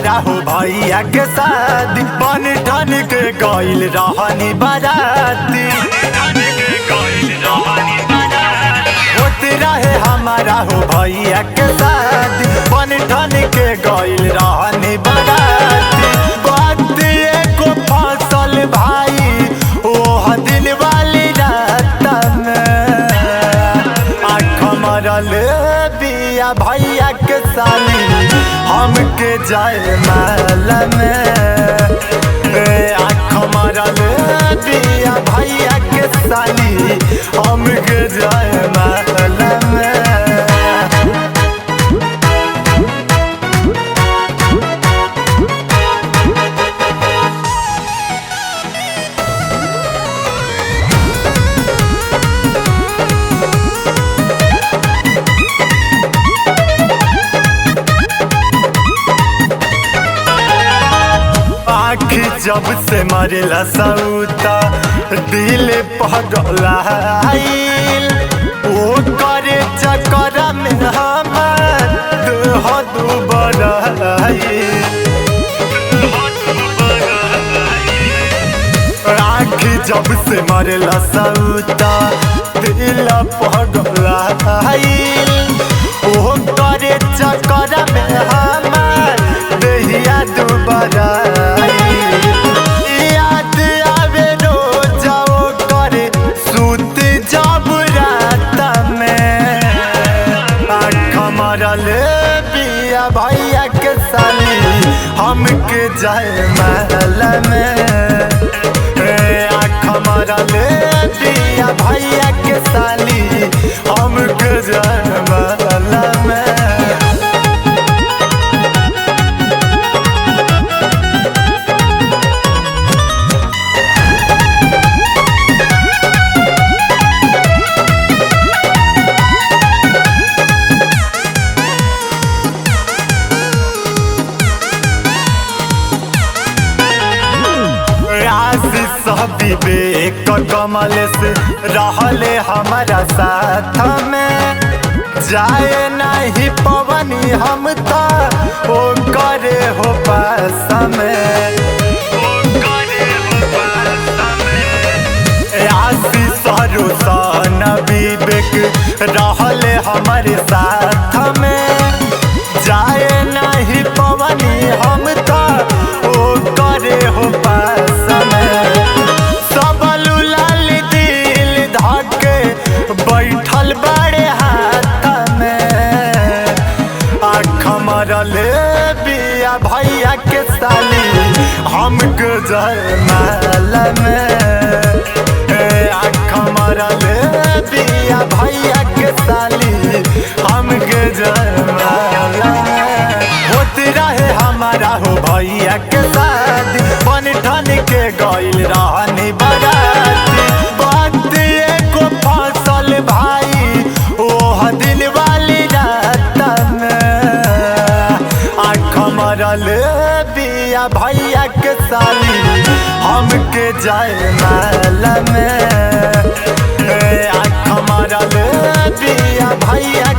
हमारा हो भैया के शादी बन ठन के गइल रहनी बाराती होते रहे हमारा हो भैया के शादी बन ठन के गइल रहनी बाराती बात एको फसल भाई ओह दिल वाली रात में आँख मरल बिया भैया के साली हमके जाए माल में आँख मरल बिया भैया के साली हमके जाए माल में। आँखी जब से मरेला सौता दिल पगलाइल ओ करे चक्कर में हमार देह दुबराइल आँखी जब से मरेला सौता दिल पगलाइल ओ करे चक्कर में हमार देहिया दुबराइल मरल बिया भैया के साली हमके जाए महल में आँख मरल बिया भैया के साली हमके जाए महल में। विवेक कमल से रहले हमारा साथ में जाए नहीं पवनी हम तो ओ करे हो पास में आशीष रोशन विवेक रहले हमारे साथ में जाए नहीं पवनी हम तो ओ करे हो पास में बैठल बड़े हाथ में आँख मरल बिया भैया के साली हमके जाए माल में आँख मरल बिया भैया के साली हमके जाए माल में होते रहे हमारा हो भैया के शादी बन ठन के गइल रहनी बाराती बात एको फसल भाई ओह दिल वाली रात में आँख मरल बिया भैया के साली हमके जाए माल में आँख मरल बिया भैया